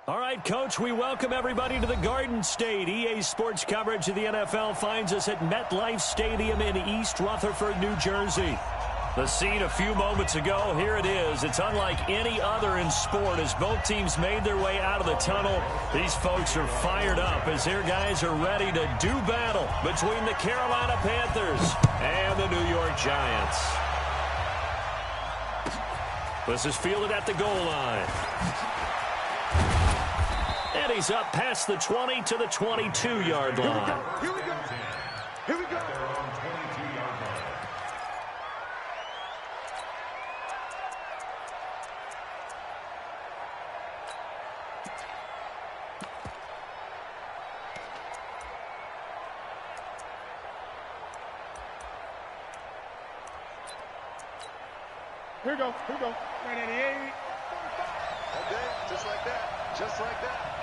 All right, Coach, we welcome everybody to the Garden State. EA Sports coverage of the NFL finds us at MetLife Stadium in East Rutherford, New Jersey. The scene a few moments ago, here it is. It's unlike any other in sport as both teams made their way out of the tunnel. These folks are fired up as their guys are ready to do battle between the Carolina Panthers and the New York Giants. This is fielded at the goal line. And he's up past the 20 to the 22-yard line. Here we go. Here we go. Here we go. Here we go. 188. Okay, just like that. Just like that.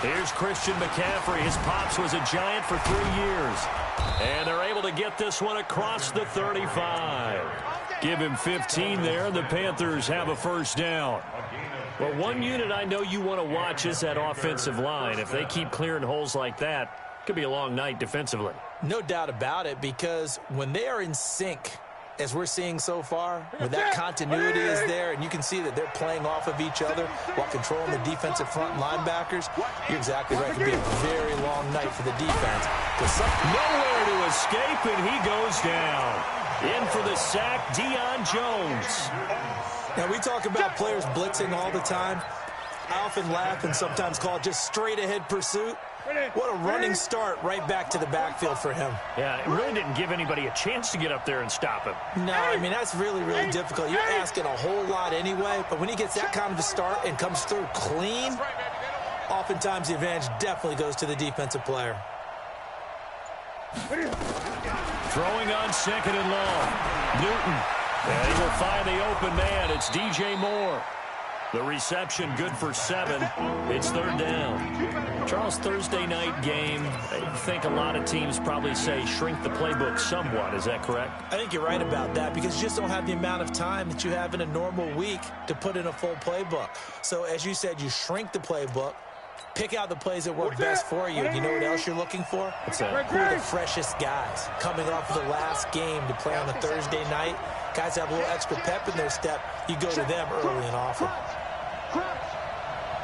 Here's Christian McCaffrey. His pops was a Giant for 3 years. And they're able to get this one across the 35. Give him 15 there, and the Panthers have a first down. Well, one unit I know you want to watch is that offensive line. If they keep clearing holes like that, it could be a long night defensively. No doubt about it, because when they are in sync, as we're seeing so far, when that continuity is there and you can see that they're playing off of each other while controlling the defensive front linebackers, you're exactly right. It could be a very long night for the defense. Nowhere to escape, and he goes down. In for the sack, Deion Jones. Now, we talk about players blitzing all the time. I often laugh and sometimes call it just straight-ahead pursuit. What a running start right back to the backfield for him. Yeah, it really didn't give anybody a chance to get up there and stop him. No, I mean, that's really, really difficult. You're asking a whole lot anyway, but when he gets that kind of a start and comes through clean, oftentimes the advantage definitely goes to the defensive player. Throwing on second and long. Newton. And he will find the open man. It's DJ Moore. The reception good for 7. It's third down. Charles, Thursday night game, I think a lot of teams probably say shrink the playbook somewhat. Is that correct? I think you're right about that because you just don't have the amount of time that you have in a normal week to put in a full playbook. So as you said, you shrink the playbook, pick out the plays that work best for you. And you know what else you're looking for? What's that? Who are the freshest guys coming off of the last game to play on a Thursday night? Guys have a little extra pep in their step. You go to them early and often.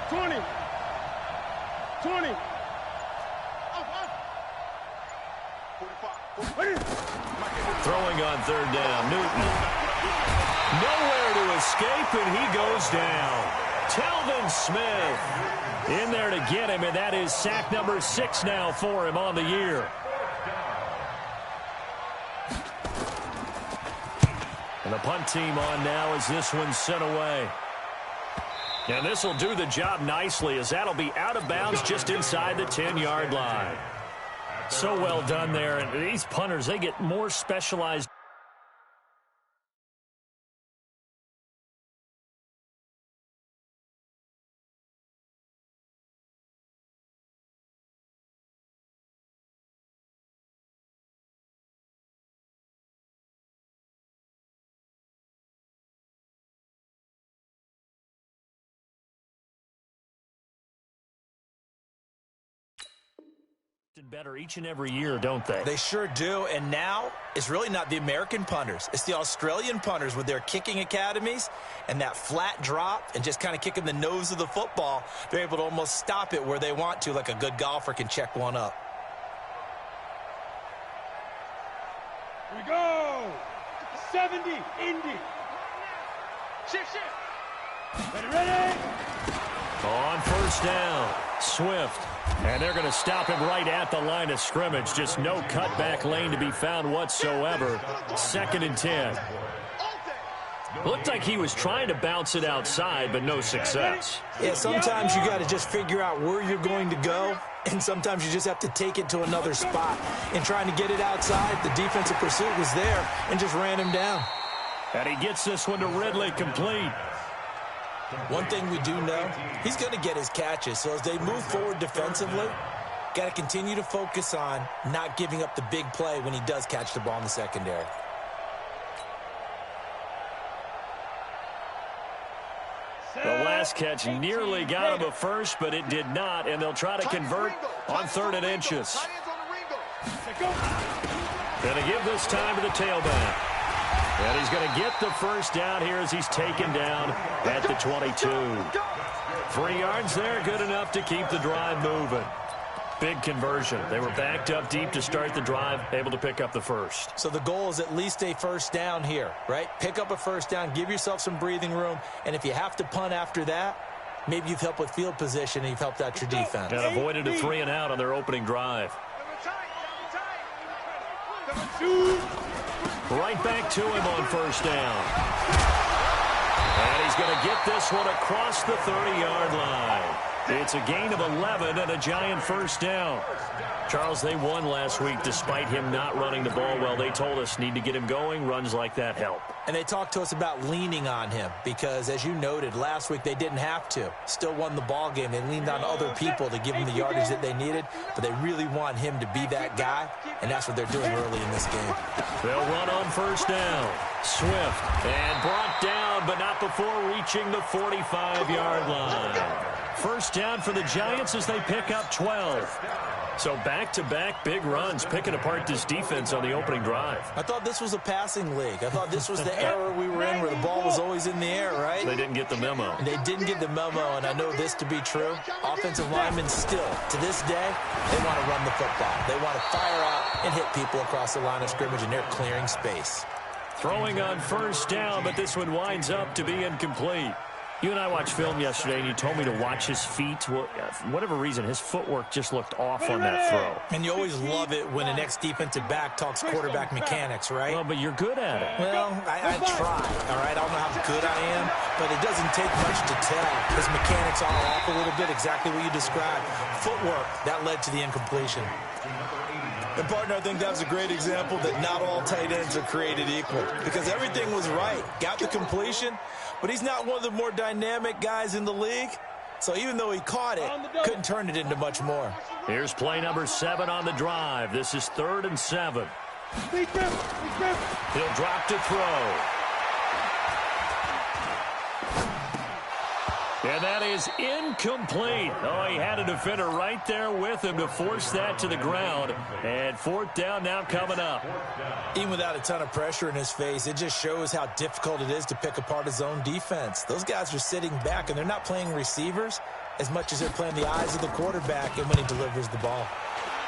20. 20. Throwing on third down. Newton. Nowhere to escape, and he goes down. Telvin Smith in there to get him, and that is sack number 6 now for him on the year. And the punt team on now as this one's sent away. And this will do the job nicely as that'll be out of bounds just inside the 10-yard line. So well done there. And these punters, they get more specialized. Better each and every year, don't they? They sure do. And now it's really not the American punters. It's the Australian punters with their kicking academies and that flat drop and just kind of kicking the nose of the football. They're able to almost stop it where they want to, like a good golfer can check one up. Here we go. 70, Indy. Shift. Ready. On first down, Swift. And they're going to stop him right at the line of scrimmage. Just no cutback lane to be found whatsoever. 2nd and 10. Looked like he was trying to bounce it outside, but no success. Yeah, sometimes you got to just figure out where you're going to go, and sometimes you just have to take it to another spot. And trying to get it outside, the defensive pursuit was there and just ran him down. And he gets this one to Ridley complete. One thing we do know, he's going to get his catches. So as they move forward defensively, got to continue to focus on not giving up the big play when he does catch the ball in the secondary. The last catch nearly got him a first, but it did not, and they'll try to convert on 3rd and inches. Going to give this time to the tailback. And he's going to get the first down here as he's taken down at the 22. 3 yards there, good enough to keep the drive moving. Big conversion. They were backed up deep to start the drive, able to pick up the first. So the goal is at least a first down here, right? Pick up a first down, give yourself some breathing room, and if you have to punt after that, maybe you've helped with field position and you've helped out your defense. And avoided a 3 and out on their opening drive. Right back to him on first down. And he's going to get this one across the 30-yard line. It's a gain of 11 and a Giant first down. Charles, they won last week despite him not running the ball well. They told us need to get him going. Runs like that help. And they talked to us about leaning on him because, as you noted, last week they didn't have to. Still won the ball game. They leaned on other people to give them the yardage that they needed, but they really want him to be that guy, and that's what they're doing early in this game. They'll run on first down. Swift and brought down, but not before reaching the 45-yard line. First down for the Giants as they pick up 12. So back-to-back big runs, picking apart this defense on the opening drive. I thought this was a passing league. I thought this was the era we were in where the ball was always in the air, right? They didn't get the memo. And they didn't get the memo, and I know this to be true. Offensive linemen still, to this day, they want to run the football. They want to fire out and hit people across the line of scrimmage, and they're clearing space. Throwing on first down, but this one winds up to be incomplete. You and I watched film yesterday, and you told me to watch his feet. Well, for whatever reason, his footwork just looked off on that throw. And you always love it when an ex-defensive back talks quarterback mechanics, right? Well, but you're good at it. Well, I try, all right? I don't know how good I am, but it doesn't take much to tell. His mechanics are off a little bit, exactly what you described. Footwork, that led to the incompletion. And, partner, I think that was a great example that not all tight ends are created equal because everything was right. Got the completion, but he's not one of the more dynamic guys in the league. So even though he caught it, couldn't turn it into much more. Here's play number 7 on the drive. This is 3rd and 7. He'll drop to throw. And that is incomplete. Oh, he had a defender right there with him to force that to the ground. And 4th down now coming up. Even without a ton of pressure in his face, it just shows how difficult it is to pick apart his own defense. Those guys are sitting back, and they're not playing receivers as much as they're playing the eyes of the quarterback and when he delivers the ball.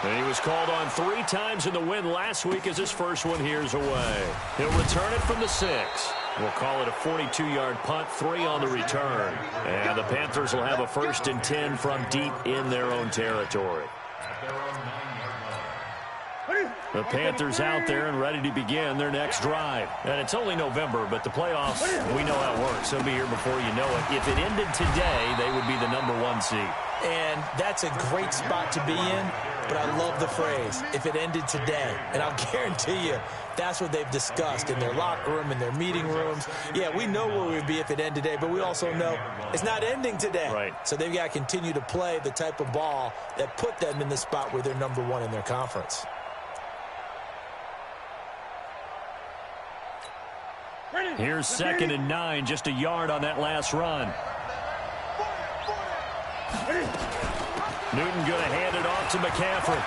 And he was called on 3 times in the win last week as his first one here's away. He'll return it from the 6. We'll call it a 42-yard punt, 3 on the return. And the Panthers will have a 1st and 10 from deep in their own territory. The Panthers out there and ready to begin their next drive. And it's only November, but the playoffs, we know how it works. They'll be here before you know it. If it ended today, they would be the #1 seed. And that's a great spot to be in, but I love the phrase, if it ended today. And I'll guarantee you, that's what they've discussed in their locker room, in their meeting rooms. Yeah, we know where we'd be if it ended today, but we also know it's not ending today. Right. So they've got to continue to play the type of ball that put them in the spot where they're #1 in their conference. Here's 2nd and 9, just a yard on that last run. Newton going to hand it off to McCaffrey.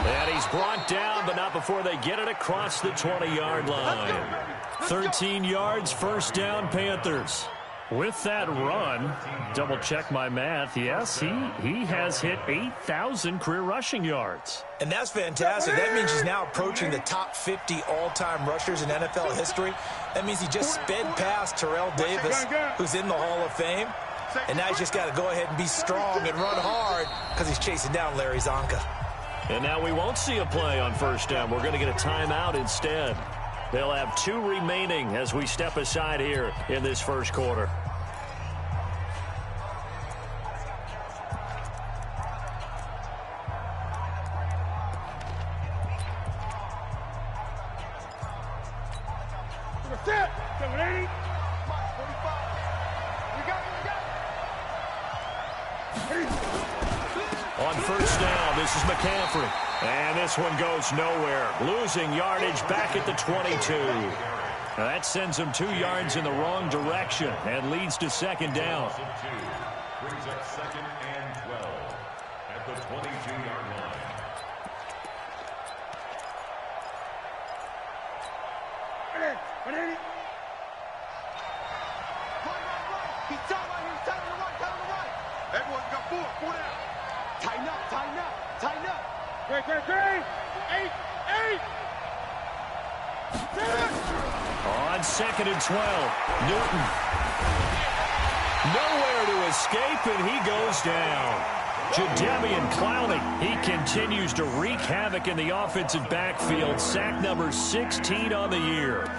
And he's brought down, but not before they get it across the 20-yard line. 13 yards, 1st down, Panthers. With that run, double-check my math, yes, he has hit 8,000 career rushing yards. And that's fantastic. That means he's now approaching the top 50 all-time rushers in NFL history. That means he just sped past Terrell Davis, who's in the Hall of Fame. And now he's just got to go ahead and be strong and run hard because he's chasing down Larry Zonka. And now we won't see a play on 1st down. We're going to get a timeout instead. They'll have 2 remaining as we step aside here in this 1st quarter. On 1st down, this is McCaffrey. And this one goes nowhere. Losing yardage back at the 22. That sends him 2 yards in the wrong direction and leads to second down. Brings up second and 12 at the 22-yard line. He's tight right here. He's tight on the right. Tight on the right. Everyone's got 4. 4 down. Tighten up. Tighten up. Tighten up. 3. 8. 8. On second and 12, Newton. Nowhere to escape, and he goes down. Jadeveon Clowney, he continues to wreak havoc in the offensive backfield. Sack number 16 on the year.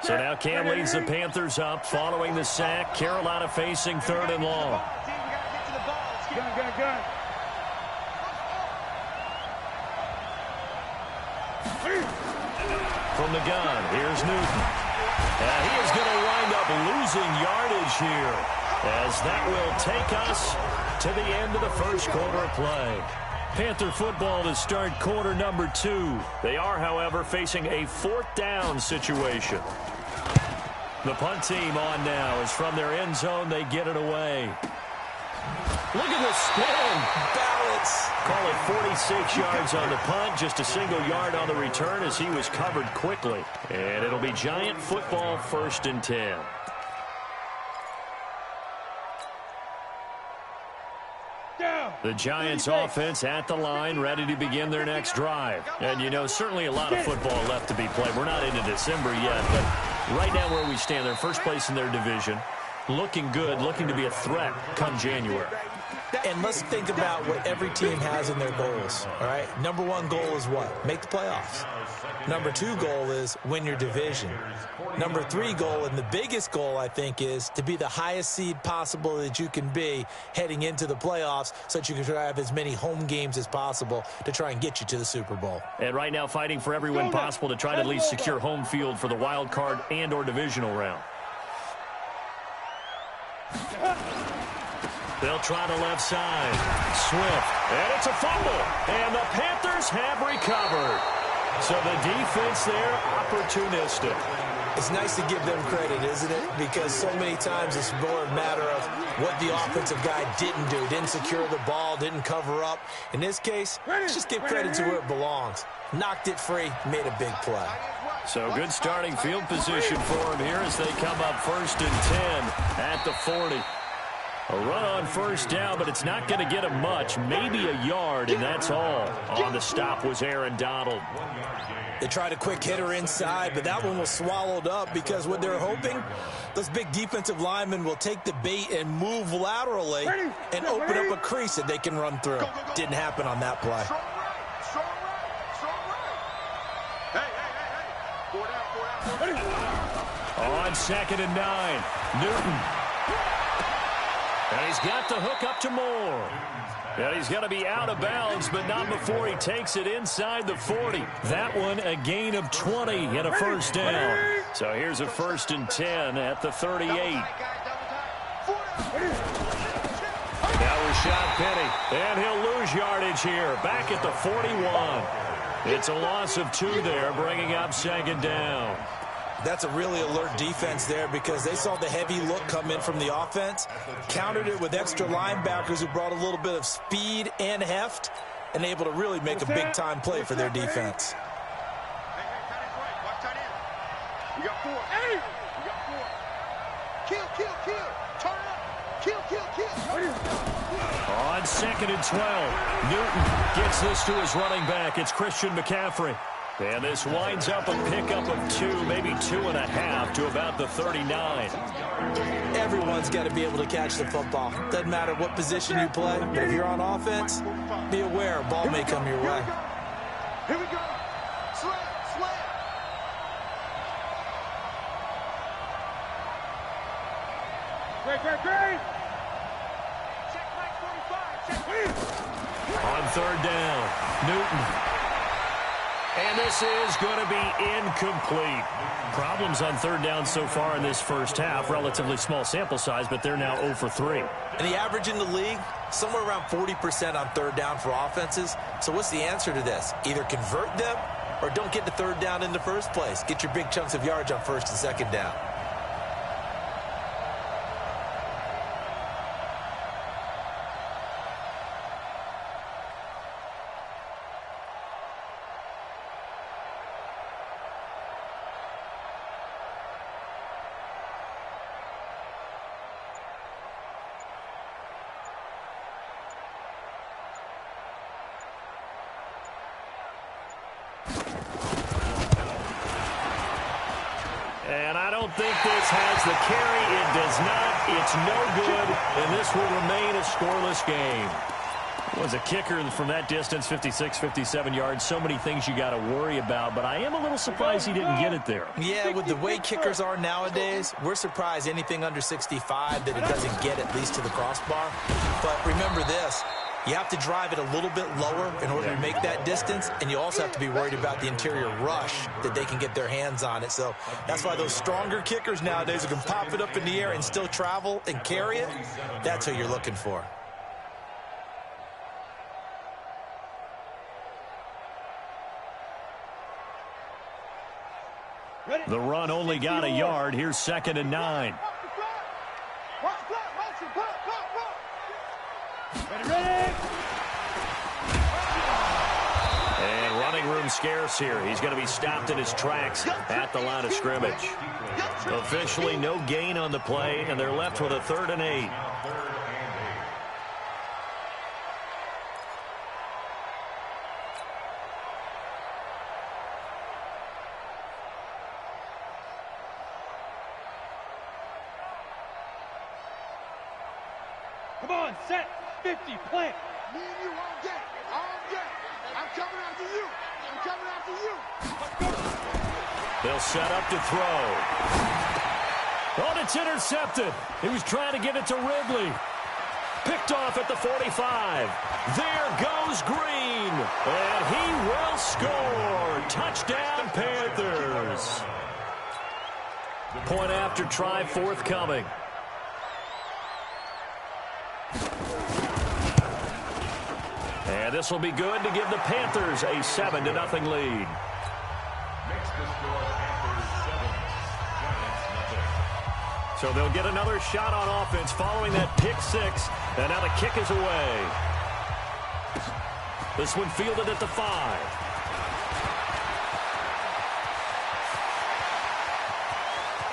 So now Cam leads the Panthers up following the sack. Carolina facing 3rd and long. Gun. From the gun, here's Newton. And he is going to wind up losing yardage here, as that will take us to the end of the first quarter of play. Panther football to start quarter number 2. They are, however, facing a 4th down situation. The punt team on now is from their end zone. They get it away. Look at the spin. Balance. Call it 46 yards on the punt. Just a single yard on the return as he was covered quickly. And it'll be Giant football 1st and 10. The Giants offense at the line, ready to begin their next drive. And, you know, certainly a lot of football left to be played. We're not into December yet, but right now where we stand, they're first place in their division. Looking good, looking to be a threat come January. And let's think about what every team has in their goals, all right? Number 1 goal is what? Make the playoffs. Number 2 goal is win your division. Number 3 goal, and the biggest goal, I think, is to be the highest seed possible that you can be heading into the playoffs so that you can have as many home games as possible to try and get you to the Super Bowl. And right now fighting for every win possible to try to at least secure home field for the wild card and or divisional round. They'll try the left side. Swift. And it's a fumble. And the Panthers have recovered. So the defense there, opportunistic. It's nice to give them credit, isn't it? Because so many times it's more a matter of what the offensive guy didn't do. Didn't secure the ball, didn't cover up. In this case, let's just give credit to where it belongs. Knocked it free, made a big play. So good starting field position for him here as they come up 1st and 10 at the 40. A run on 1st down, but it's not going to get him much. Maybe a yard, and that's all. On the stop was Aaron Donald. They tried a quick hitter inside, but that one was swallowed up because what they're hoping, those big defensive linemen will take the bait and move laterally and open up a crease that they can run through. Didn't happen on that play. On 2nd and 9, Newton. And he's got the hook up to Moore. And he's going to be out of bounds, but not before he takes it inside the 40. That one a gain of 20 and a 1st down. So here's a 1st and 10 at the 38. Now Rashad Penny, and he'll lose yardage here. Back at the 41. It's a loss of 2 there, bringing up 2nd down. That's a really alert defense there because they saw the heavy look come in from the offense, countered it with extra linebackers who brought a little bit of speed and heft, and able to really make a big-time play for their defense. You got 4. Hey! You got 4. Kill. Turn up. Kill. On 2nd and 12, Newton gets this to his running back. It's Christian McCaffrey. And this winds up a pickup of 2, maybe 2.5 to about the 39. Everyone's got to be able to catch the football. Doesn't matter what position you play, but if you're on offense, be aware a ball may come your way. Here we go. Slam. Great. Check Mike 45. On 3rd down, Newton. And this is going to be incomplete. Problems on third down so far in this first half. Relatively small sample size, but they're now 0 for 3. And the average in the league, somewhere around 40% on third down for offenses. So what's the answer to this? Either convert them or don't get the third down in the first place. Get your big chunks of yards on first and second down. And I don't think this has the carry. It does not. It's no good. And this will remain a scoreless game. Was a kicker from that distance, 56, 57 yards. So many things you got to worry about. But I am a little surprised he didn't get it there. Yeah, with the way kickers are nowadays, we're surprised anything under 65 that it doesn't get at least to the crossbar. But remember this. You have to drive it a little bit lower in order to make that distance, and you also have to be worried about the interior rush that they can get their hands on it. So that's why those stronger kickers nowadays who can pop it up in the air and still travel and carry it, that's who you're looking for. The run only got a yard. Here's 2nd and 9. And running room scarce here. He's going to be stopped in his tracks at the line of scrimmage. Officially no gain on the play, and they're left with a 3rd and 8. Come on, set, 50, plant. Me and you all day, all day. I'm coming after you. I'm coming after you. Let's go. They'll set up to throw. Oh, it's intercepted. He was trying to get it to Ridley. Picked off at the 45. There goes Green. And he will score. Touchdown, Panthers. Point after try forthcoming. And this will be good to give the Panthers a 7-0 lead. So they'll get another shot on offense following that pick six. And now the kick is away. This one fielded at the 5.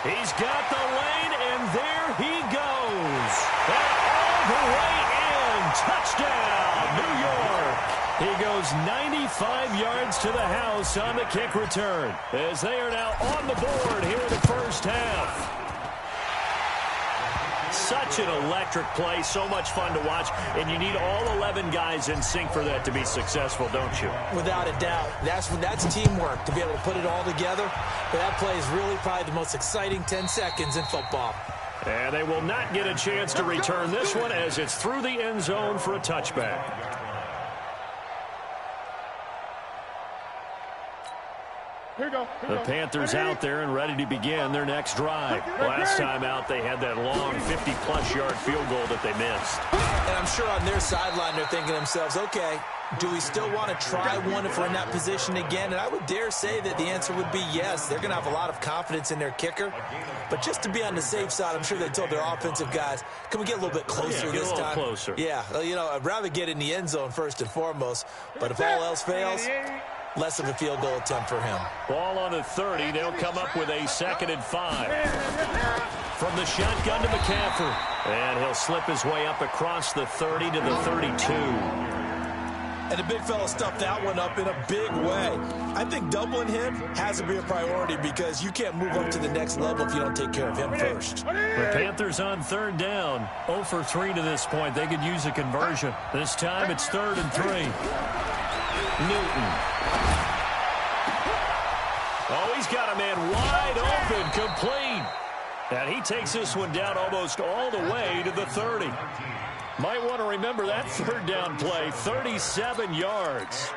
He's got the lane, and there he goes. And all the way in. Touchdown, New York. He goes 95 yards to the house on the kick return, as they are now on the board here in the first half. Such an electric play, so much fun to watch, and you need all 11 guys in sync for that to be successful, don't you? Without a doubt. That's teamwork, to be able to put it all together. But that play is really probably the most exciting 10 seconds in football. And they will not get a chance to return this one as it's through the end zone for a touchback. The Panthers out there and ready to begin their next drive. Last time out, they had that long 50-plus yard field goal that they missed. And I'm sure on their sideline they're thinking to themselves, okay, do we still want to try one if we're in that position again? And I would dare say that the answer would be yes. They're going to have a lot of confidence in their kicker. But just to be on the safe side, I'm sure they told their offensive guys, can we get a little bit closer this time? Closer. Yeah, you know, I'd rather get in the end zone first and foremost. But if all else fails, less of a field goal attempt for him. Ball on the 30. They'll come up with a 2nd and 5. From the shotgun to McCaffrey. And he'll slip his way up across the 30 to the 32. And the big fella stuffed that one up in a big way. I think doubling him has to be a priority because you can't move up to the next level if you don't take care of him first. The Panthers on 3rd down. 0 for 3 to this point. They could use a conversion. This time it's 3rd and 3. Newton. Oh, he's got a man wide open, complete. And he takes this one down almost all the way to the 30. Might want to remember that 3rd down play, 37 yards.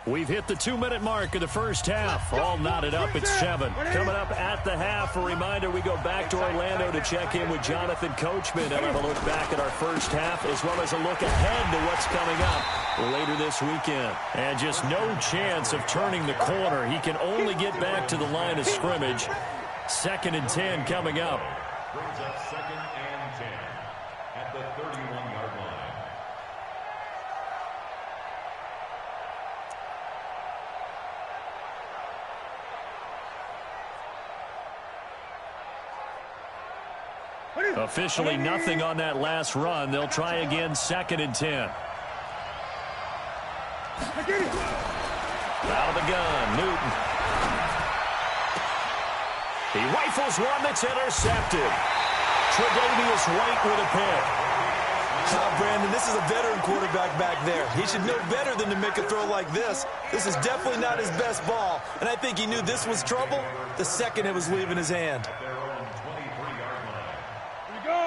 We've hit the 2-minute mark of the first half. All knotted up at 7. Coming up at the half, a reminder, we go back to Orlando to check in with Jonathan Coachman and have a look back at our first half, as well as a look ahead to what's coming up later this weekend. And just no chance of turning the corner. He can only get back to the line of scrimmage. 2nd and 10 coming up. Brings up 2nd and 10 at the 31-yard line. Officially nothing on that last run. They'll try again, 2nd and 10. Out of the gun, Newton. He rifles one that's intercepted. Tre'Davious White with a pick. Brandon, this is a veteran quarterback back there. He should know better than to make a throw like this. This is definitely not his best ball, and I think he knew this was trouble the second it was leaving his hand.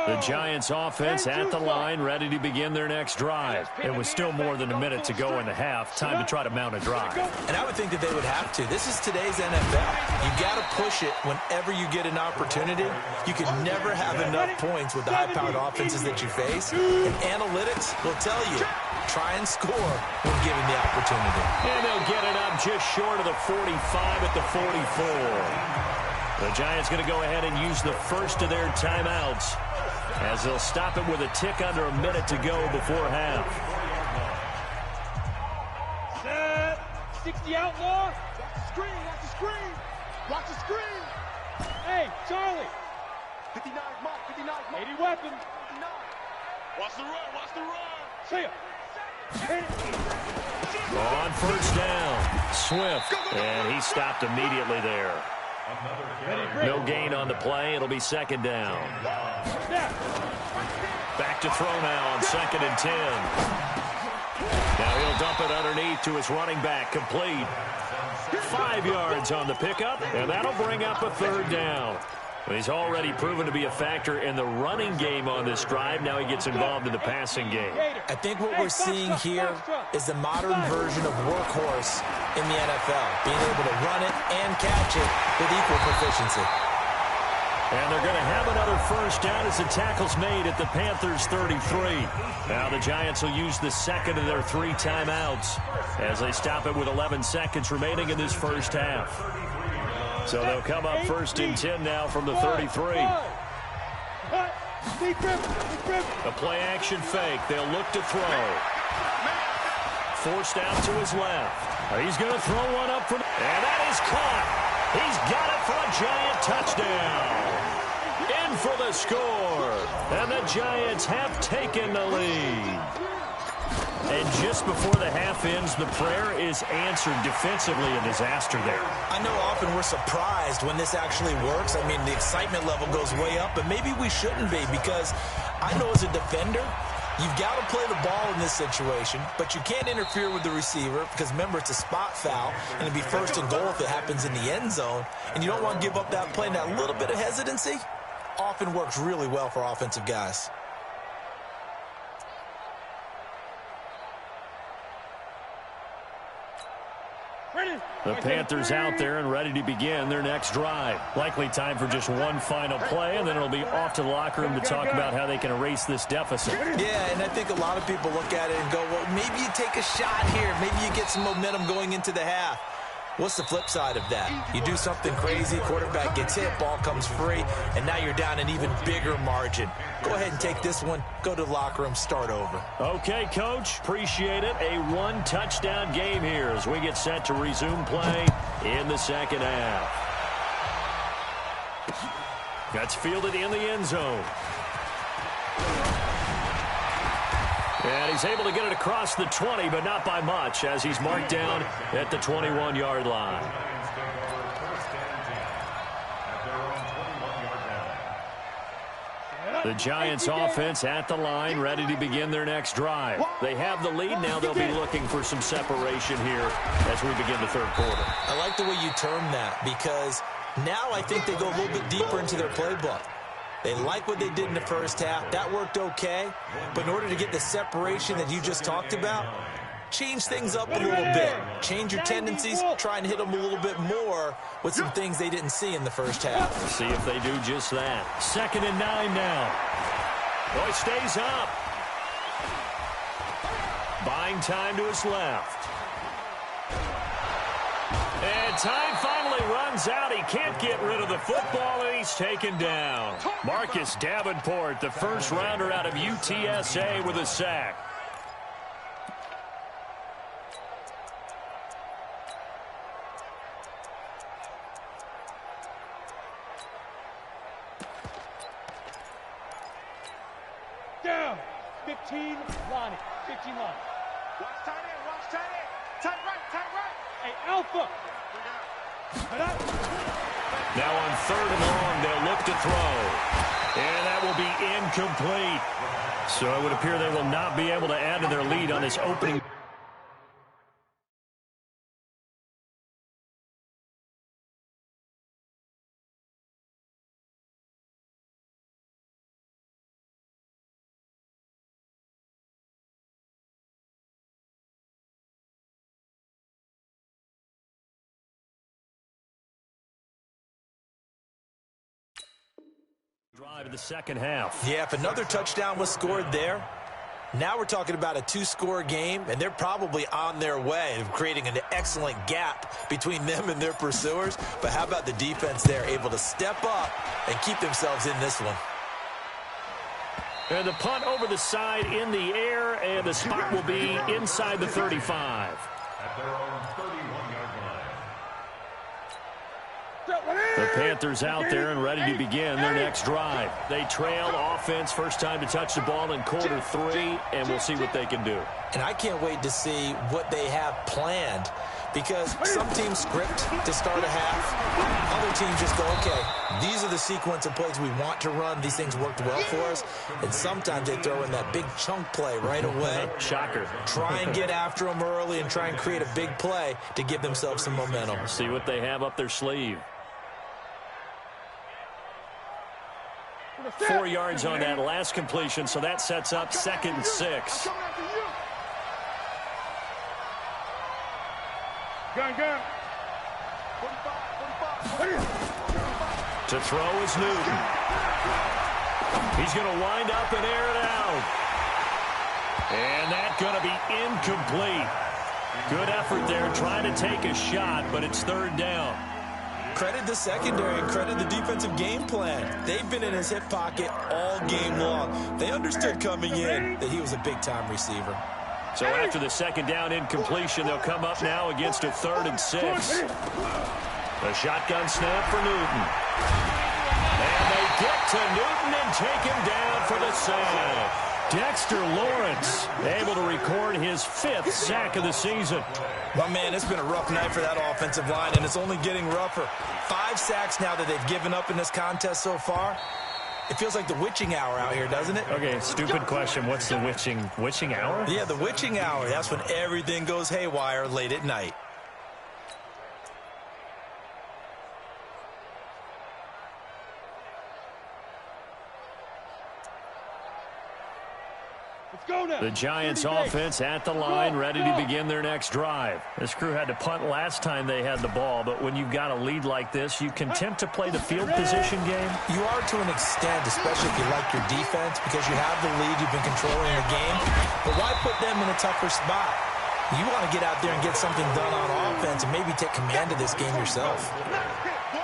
The Giants offense at the line, ready to begin their next drive. It was still more than a minute to go in the half. Time to try to mount a drive. And I would think that they would have to. This is today's NFL. You got to push it whenever you get an opportunity. You can never have enough points with the high-powered offenses that you face. And analytics will tell you, try and score when given the opportunity. And they'll get it up just short of the 45 at the 44. The Giants going to go ahead and use the first of their timeouts, as they'll stop it with a tick under a minute to go before half. Set. 60 outlaw. Watch the screen. Watch the screen. Watch the screen. Hey, Charlie. 59 mark. 59 mark. 80 weapon. 59. Watch the run. Watch the run. See ya. On first down, Swift, and he stopped immediately there. No gain on the play. It'll be 2nd down. Back to throw now on 2nd and 10. Now he'll dump it underneath to his running back, complete. 5 yards on the pickup, and that'll bring up a 3rd down. He's already proven to be a factor in the running game on this drive. Now he gets involved in the passing game. I think what we're seeing here is the modern version of workhorse in the NFL, being able to run it and catch it with equal proficiency. And they're going to have another first down as the tackle's made at the Panthers' 33. Now the Giants will use the second of their 3 timeouts as they stop it with 11 seconds remaining in this first half. So they'll come up 1st and 10 now from the 33. A play-action fake. They'll look to throw. Forced out to his left. He's going to throw one up for... And that is caught. He's got it for a Giant touchdown. In for the score. And the Giants have taken the lead. And just before the half ends, the prayer is answered defensively. A disaster there. I know often we're surprised when this actually works. I mean, the excitement level goes way up, but maybe we shouldn't be, because I know as a defender, you've got to play the ball in this situation, but you can't interfere with the receiver because, remember, it's a spot foul, and it'd be 1st and goal if it happens in the end zone, and you don't want to give up that play. And that little bit of hesitancy often works really well for offensive guys. The Panthers out there and ready to begin their next drive. Likely time for just one final play, and then it'll be off to the locker room to talk about how they can erase this deficit. Yeah, and I think a lot of people look at it and go, well, maybe you take a shot here. Maybe you get some momentum going into the half. What's the flip side of that? You do something crazy, quarterback gets hit, ball comes free, and now you're down an even bigger margin. Go ahead and take this one, go to the locker room, start over. Okay, Coach, appreciate it. A 1-touchdown game here as we get set to resume play in the second half. That's fielded in the end zone. And he's able to get it across the 20, but not by much, as he's marked down at the 21-yard line. The Giants offense at the line, ready to begin their next drive. They have the lead. Now they'll be looking for some separation here as we begin the 3rd quarter. I like the way you term that, because now I think they go a little bit deeper into their playbook. They like what they did in the first half. That worked okay. But in order to get the separation that you just talked about, change things up a little bit. Change your tendencies, try and hit them a little bit more with some things they didn't see in the first half. Let's see if they do just that. 2nd and 9 now. Boy stays up. Buying time to his left. And time finally runs out. He can't get rid of the football, and he's taken down. Marcus Davenport, the first rounder out of UTSA, with a sack. Down. 15, Lonnie. 15 Lonnie. Watch tight end, watch tight end. Tight right, tight right. Hey, Alpha. Now on 3rd and long, they'll look to throw. And that will be incomplete. So it would appear they will not be able to add to their lead on this opening. Drive in the second half. Yeah, if another touchdown was scored there, now we're talking about a 2-score game, and they're probably on their way of creating an excellent gap between them and their pursuers. But how about the defense there, able to step up and keep themselves in this one? And the punt over the side in the air, and the spot will be inside the 35. At their own 31-yard line. The Panthers out there and ready to begin their next drive. They trail offense, first time to touch the ball in quarter 3, and we'll see what they can do. And I can't wait to see what they have planned, because some teams script to start a half. Other teams just go, okay, these are the sequence of plays we want to run. These things worked well for us. And sometimes they throw in that big chunk play right away. Shocker. Try and get after them early and try and create a big play to give themselves some momentum. See what they have up their sleeve. 4 yards on that last completion, so that sets up 2nd and 6. Gun. To throw is Newton. He's going to wind up and air it out. And that's going to be incomplete. Good effort there trying to take a shot, but it's 3rd down. Credit the secondary and credit the defensive game plan. They've been in his hip pocket all game long. They understood coming in that he was a big-time receiver. So after the 2nd down incompletion, they'll come up now against a 3rd and 6. The shotgun snap for Newton. And they get to Newton and take him down for the sack. Dexter Lawrence able to record his 5th sack of the season. My man, it's been a rough night for that offensive line, and it's only getting rougher. 5 sacks now that they've given up in this contest so far. It feels like the witching hour out here, doesn't it? Okay, stupid question. What's the witching hour? Yeah, the witching hour. That's when everything goes haywire late at night. The Giants offense at the line, ready to begin their next drive. This crew had to punt last time they had the ball, but when you've got a lead like this, you can tempt to play the field position game. You are to an extent, especially if you like your defense, because you have the lead, you've been controlling the game. But why put them in a tougher spot? You want to get out there and get something done on offense and maybe take command of this game yourself.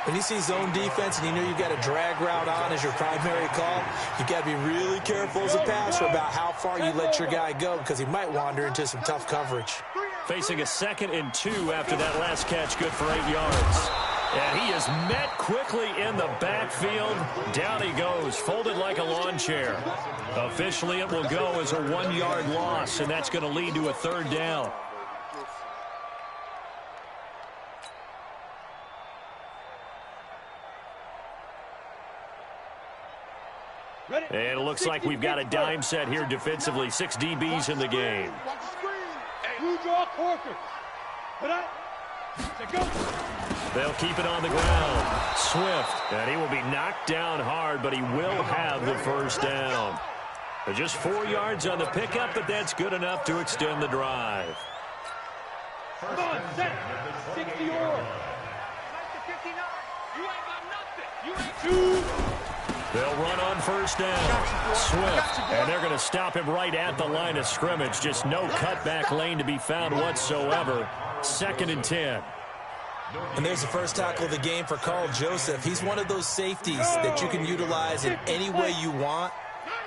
When you see zone defense and you know you've got a drag route on as your primary call, you've got to be really careful as a passer about how far you let your guy go, because he might wander into some tough coverage. Facing a 2nd and 2 after that last catch, good for 8 yards. And he is met quickly in the backfield. Down he goes, folded like a lawn chair. Officially, it will go as a 1-yard loss, and that's going to lead to a 3rd down. And it looks like we've got a dime set here defensively. 6 DBs in the game. They'll keep it on the ground. Swift, and he will be knocked down hard, but he will have the 1st down. Just 4 yards on the pickup, but that's good enough to extend the drive. Come on, set. 60 or. You ain't got nothing. You ain't two. They'll run on first down. Swift. And they're going to stop him right at the line of scrimmage. Just no cutback lane to be found whatsoever. 2nd and 10. And there's the first tackle of the game for Carl Joseph. He's one of those safeties that you can utilize in any way you want.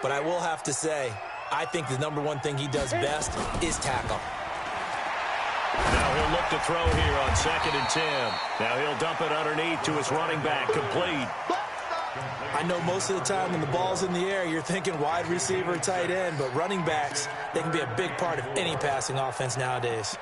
But I will have to say, I think the #1 thing he does best is tackle. Now he'll look to throw here on 2nd and 10. Now he'll dump it underneath to his running back. Complete. I know most of the time when the ball's in the air, you're thinking wide receiver, tight end, but running backs, they can be a big part of any passing offense nowadays.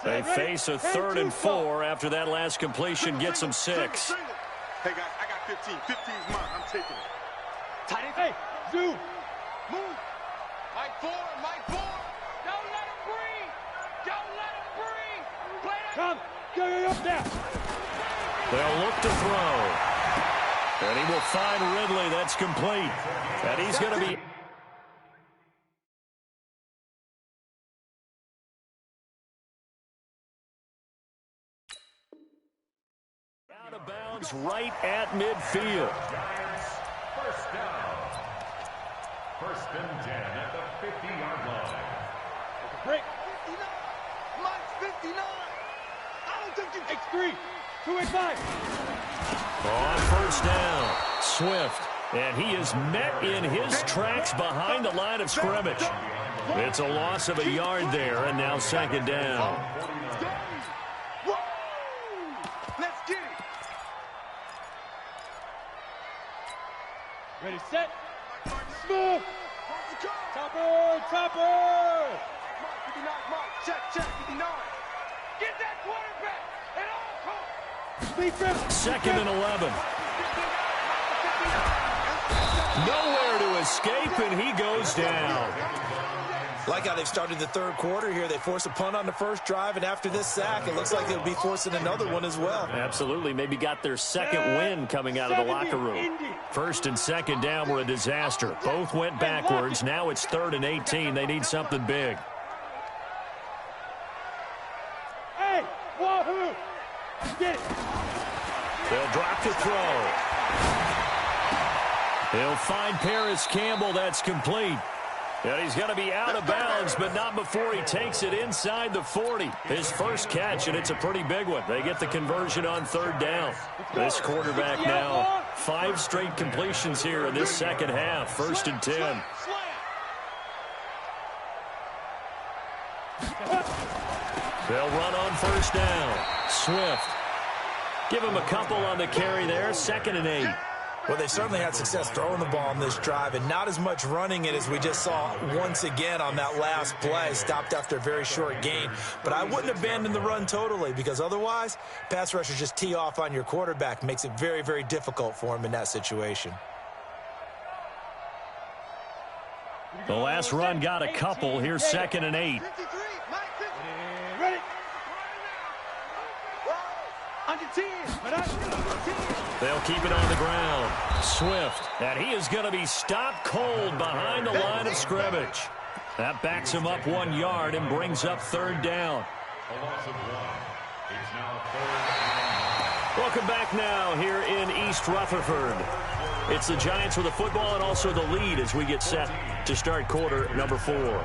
They face a 3rd and 4 after that last completion gets them 6. Hey, guys, I got 15. 15 is mine. I'm taking it. Tight end. Hey, zoom. Move. Mike 4. Don't let him breathe. Play that. Come. Go up there. They'll look to throw. And he will find Ridley. That's complete. And he's going to be... out of bounds right at midfield. Giants, first down. 1st and 10 at the 50-yard line. Break. 59. Mike 59. I don't think you can. X3. 2 and 5. On first down, Swift. And he is met in his tracks behind the line of scrimmage. It's a loss of a yard there, and now 2nd down. Let's get it. Ready, set. Smooth. Topper. Mark 59. Mark. Check. 59. Get that quarterback at all costs. Speed grip. 2nd and 11. Nowhere to escape, and he goes down. Like how they've started the 3rd quarter here. They force a punt on the first drive, and after this sack, it looks like they'll be forcing another one as well. Absolutely. Maybe got their 2nd win coming out of the locker room. 1st and 2nd down were a disaster. Both went backwards. Now it's 3rd and 18. They need something big. Hey, wahoo! Get it. They'll drop to throw. He'll find Paris Campbell. That's complete. And he's going to be out of bounds, but not before he takes it inside the 40. His first catch, and it's a pretty big one. They get the conversion on 3rd down. This quarterback now, 5 straight completions here in this 2nd half. 1st and 10. They'll run on first down. Swift. Give him a couple on the carry there. 2nd and 8. Well, they certainly had success throwing the ball on this drive, and not as much running it as we just saw once again on that last play. Stopped after a very short gain. But I wouldn't abandon the run totally, because otherwise, pass rushers just tee off on your quarterback. Makes it very, very difficult for him in that situation. The last run got a couple. Here's 2nd and 8. 53. Mike 50. Ready. Under 10. They'll keep it on the ground. Swift, and he is going to be stopped cold behind the line of scrimmage. That backs him up 1 yard and brings up 3rd down. A loss of 1. It's now 3rd and 9. Welcome back now here in East Rutherford. It's the Giants with the football and also the lead as we get set to start quarter number 4.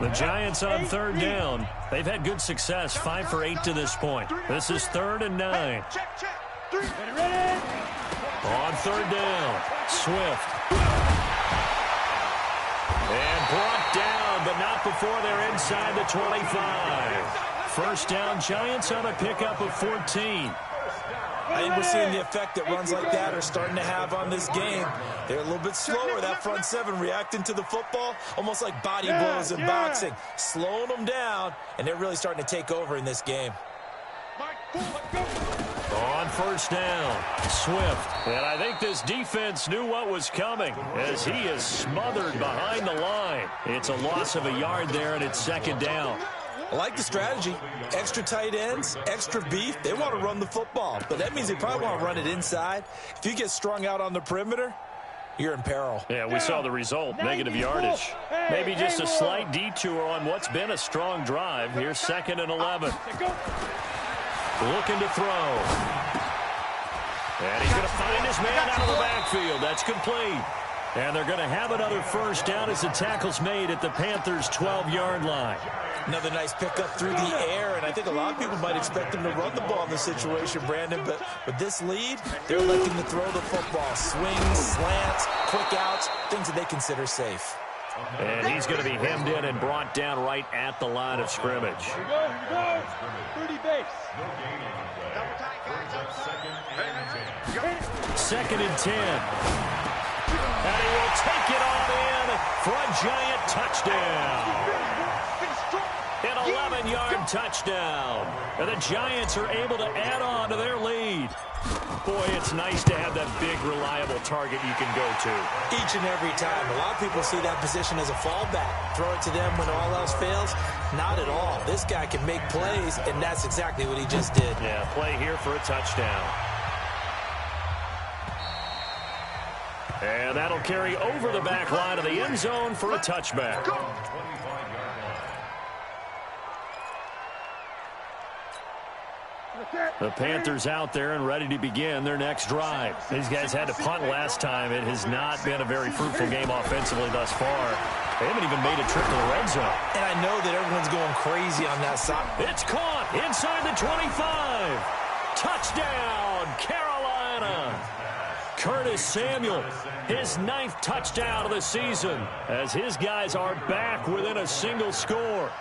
The Giants on 3rd down. They've had good success, 5 for 8 to this point. This is 3rd and 9. Check. Ready. On 3rd down, Swift. And brought down, but not before they're inside the 25. First down, Giants on a pickup of 14. I think we're seeing the effect that runs like that are starting to have on this game. They're a little bit slower, that front 7, reacting to the football, almost like body blows in boxing, slowing them down, and they're really starting to take over in this game. On first down, Swift. And I think this defense knew what was coming as he is smothered behind the line. play. It's a loss of a yard there, and it's second down. I like the strategy. Extra tight ends, extra beef. They want to run the football, but that means they probably want to run it inside. If you get strung out on the perimeter, you're in peril. Yeah, we saw the result, negative yardage. Maybe just a slight detour on what's been a strong drive. Here's 2nd and 11. Looking to throw. And he's going to find his man out of the backfield. That's complete. And they're going to have another first down as the tackle's made at the Panthers' 12-yard line. Another nice pickup through the air, and I think a lot of people might expect them to run the ball in this situation, Brandon, but with this lead, they're electing to throw the football. Swings, slants, quick outs, things that they consider safe. And he's going to be hemmed in and brought down right at the line of scrimmage. Here we go. 30 base. Second and 10. And he will take it on in for a giant touchdown. An 11-yard touchdown. And the Giants are able to add on to their lead. Boy, it's nice to have that big, reliable target you can go to. Each and every time. A lot of people see that position as a fallback. Throw it to them when all else fails. Not at all. This guy can make plays, and that's exactly what he just did. Yeah, play here for a touchdown. And that'll carry over the back line of the end zone for a touchback. The Panthers out there and ready to begin their next drive. These guys had to punt last time. It has not been a very fruitful game offensively thus far. They haven't even made a trip to the red zone. And I know that everyone's going crazy on that side. It's caught inside the 25. Touchdown, Carolina. Curtis Samuel, his 9th touchdown of the season, as his guys are back within a single score.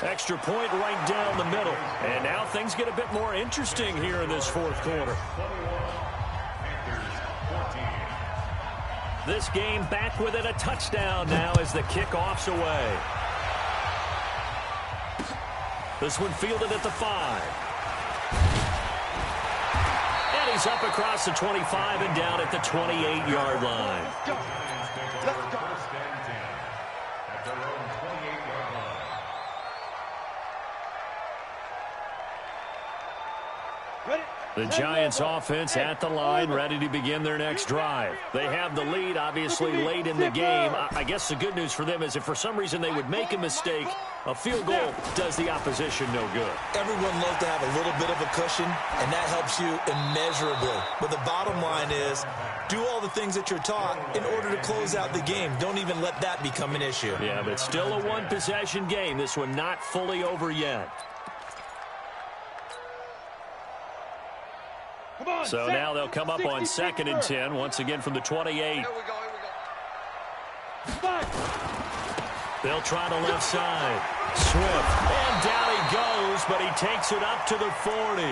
Extra point right down the middle. And now things get a bit more interesting here in this fourth quarter. This game back within a touchdown now as the kickoff's away. This one fielded at the 5. And he's up across the 25 and down at the 28-yard line. The Giants offense at the line, ready to begin their next drive. They have the lead, obviously, late in the game. I guess the good news for them is if for some reason they would make a mistake, a field goal does the opposition no good. Everyone loves to have a little bit of a cushion, and that helps you immeasurably. But the bottom line is, do all the things that you're taught in order to close out the game. Don't even let that become an issue. Yeah, but still a one-possession game. This one not fully over yet. So now they'll come up on 2nd and 10, once again from the 28. Here we go. They'll try the left side. Swift, and down he goes, but he takes it up to the 40.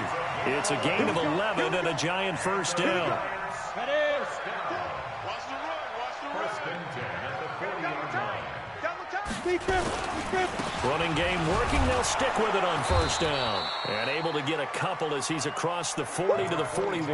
It's a gain of 11 and a Giant first down. That is. Watch the run. First and 10 at the 40-yard line. Running game working. They'll stick with it on first down. And able to get a couple as he's across the 40 to the 41.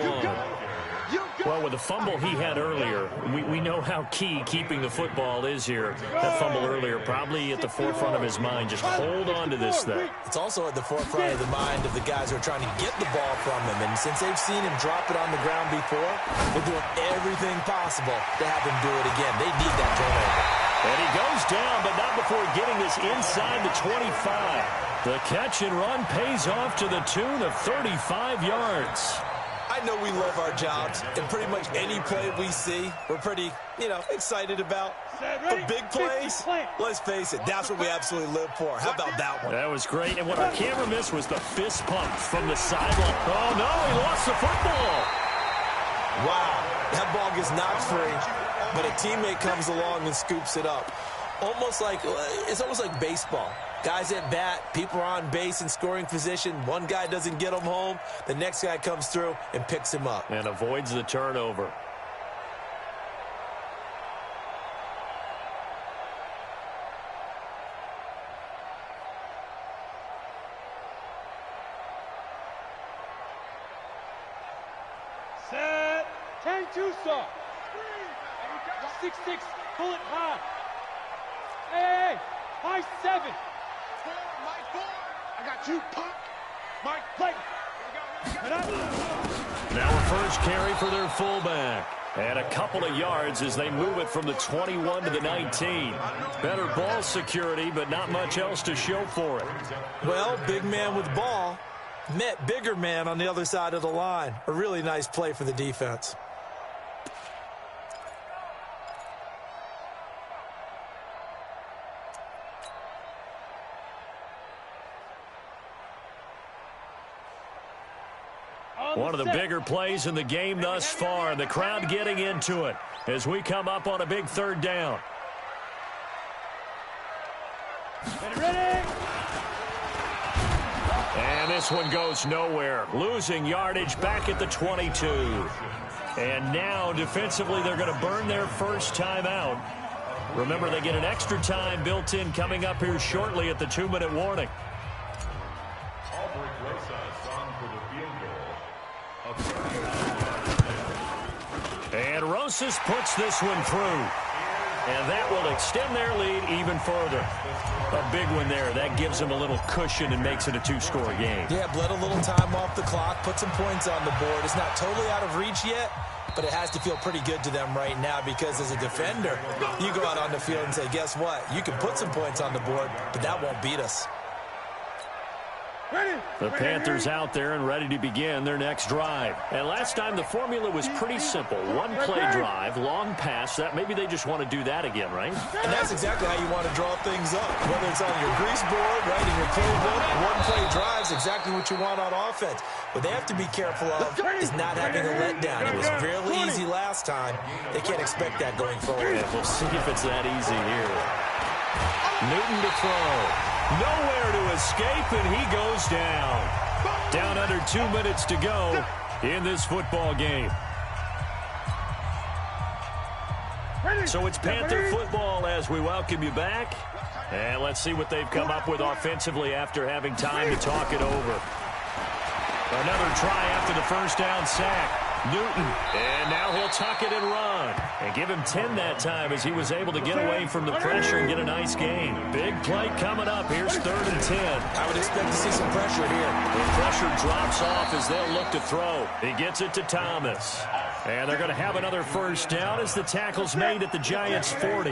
Well, with the fumble he had earlier, we know how key keeping the football is here. That fumble earlier probably at the forefront of his mind. Just hold on to this thing. It's also at the forefront of the mind of the guys who are trying to get the ball from him. And since they've seen him drop it on the ground before, they're doing everything possible to have him do it again. They need that turnover. And he goes down, but not before getting this inside the 25. The catch and run pays off to the tune of 35 yards. I know we love our jobs, and pretty much any play we see, we're pretty, excited about. But big plays, let's face it, that's what we absolutely live for. How about that one? That was great, and what our camera missed was the fist pump from the sideline. Oh, no, he lost the football. Wow, that ball gets knocked free, but a teammate comes along and scoops it up. It's almost like baseball. Guys at bat, people are on base in scoring position. One guy doesn't get him home. The next guy comes through and picks him up. And avoids the turnover. Set. Take. too soft. 6'6", pull it high. Hey, high 7. 4, Mike 4. I got you, punk. Mike, play. Now a first carry for their fullback. And a couple of yards as they move it from the 21 to the 19. Better ball security, but not much else to show for it. Well, big man with ball met bigger man on the other side of the line. A really nice play for the defense. One of the bigger plays in the game thus far. The crowd getting into it as we come up on a big third down. Ready? And this one goes nowhere. Losing yardage back at the 22. And now defensively they're going to burn their first time out. Remember, they get an extra time built in coming up here shortly at the 2-minute warning. And Rosas puts this one through. And that will extend their lead even further. A big one there. That gives them a little cushion and makes it a 2-score game. Yeah, bled a little time off the clock, put some points on the board. It's not totally out of reach yet, but it has to feel pretty good to them right now because as a defender, you go out on the field and say, guess what? You can put some points on the board, but that won't beat us. The Panthers out there and ready to begin their next drive. And last time the formula was pretty simple. One play drive, long pass. That maybe they just want to do that again, right? And that's exactly how you want to draw things up. Whether it's on your grease board, right, in your playbook, one play drives exactly what you want on offense. What they have to be careful of is not having a letdown. It was fairly easy last time. They can't expect that going forward. Yeah, we'll see if it's that easy here. Newton to throw. Nowhere to escape, and he goes down. Down under 2 minutes to go in this football game. So it's Panther football as we welcome you back. And let's see what they've come up with offensively after having time to talk it over. Another try after the first down sack. Newton, and now he'll tuck it and run. And give him 10 that time as he was able to get away from the pressure and get a nice gain. Big play coming up. Here's 3rd and 10. I would expect to see some pressure here. The pressure drops off as they'll look to throw. He gets it to Thomas. And they're going to have another first down as the tackle's made at the Giants' 40.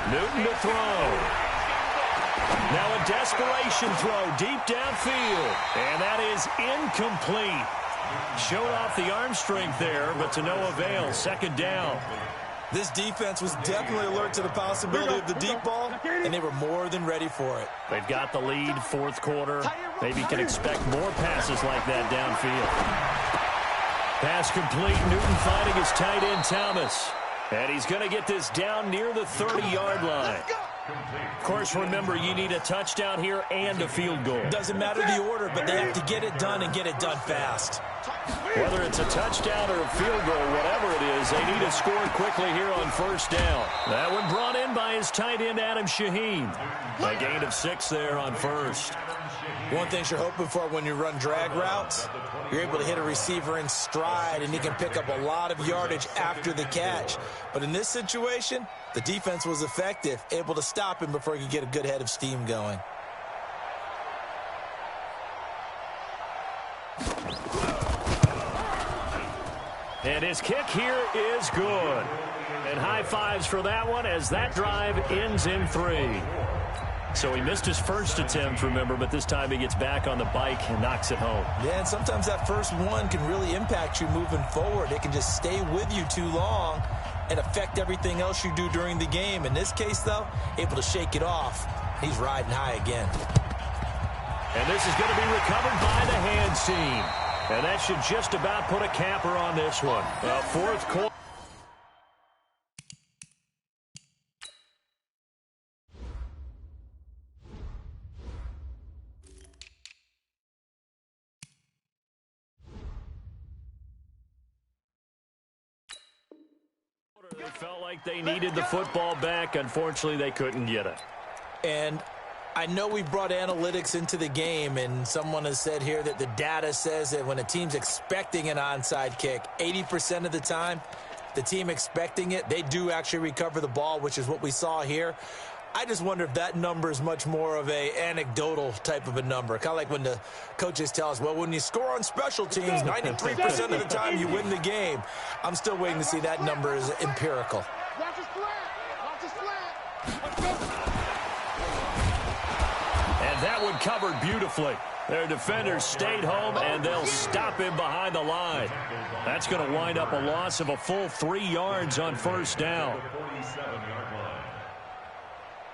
Newton to throw. Now a desperation throw deep downfield. And that is incomplete. Showed off the arm strength there, but to no avail. 2nd down. This defense was definitely alert to the possibility of the deep ball, and they were more than ready for it. They've got the lead, 4th quarter. Maybe can expect more passes like that downfield. Pass complete. Newton finding his tight end, Thomas. And he's going to get this down near the 30-yard line. Of course, remember, you need a touchdown here and a field goal. Doesn't matter the order, but they have to get it done and get it done fast. Whether it's a touchdown or a field goal, whatever it is, they need to score quickly here on 1st down. That one brought in by his tight end, Adam Shaheen. A gain of 6 there on 1st. One thing you're hoping for when you run drag routes, you're able to hit a receiver in stride, and he can pick up a lot of yardage after the catch. But in this situation, the defense was effective, able to stop him before he could get a good head of steam going. And his kick here is good. And high fives for that one as that drive ends in 3. So he missed his first attempt, remember, but this time he gets back on the bike and knocks it home. Yeah, and sometimes that first one can really impact you moving forward. It can just stay with you too long and affect everything else you do during the game. In this case, though, able to shake it off. He's riding high again. And this is going to be recovered by the hands team. And that should just about put a capper on this one. 4th quarter. They felt like they needed the football back. Unfortunately, they couldn't get it. And I know we brought analytics into the game, and someone has said here that the data says that when a team's expecting an onside kick, 80% of the time, the team expecting it, they do actually recover the ball, which is what we saw here. I just wonder if that number is much more of a anecdotal type of a number. Kind of like when the coaches tell us, well, when you score on special teams, 93% of the time you win the game. I'm still waiting to see that number is empirical. Watch his flat. Watch his flat. Let's go. And that one covered beautifully. Their defenders stayed home, and they'll stop him behind the line. That's going to wind up a loss of a full 3 yards on first down.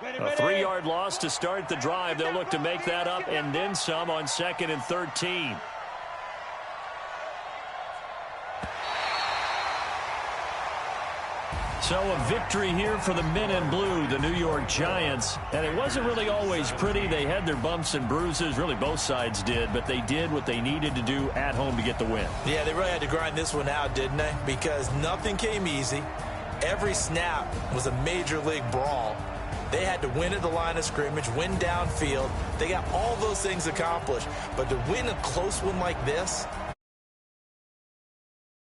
A 3-yard loss to start the drive. They'll look to make that up and then some on 2nd and 13. So a victory here for the men in blue, the New York Giants. And it wasn't really always pretty. They had their bumps and bruises. Really, both sides did. But they did what they needed to do at home to get the win. Yeah, they really had to grind this one out, didn't they? Because nothing came easy. Every snap was a major league brawl. They had to win at the line of scrimmage, win downfield. They got all those things accomplished. But to win a close one like this,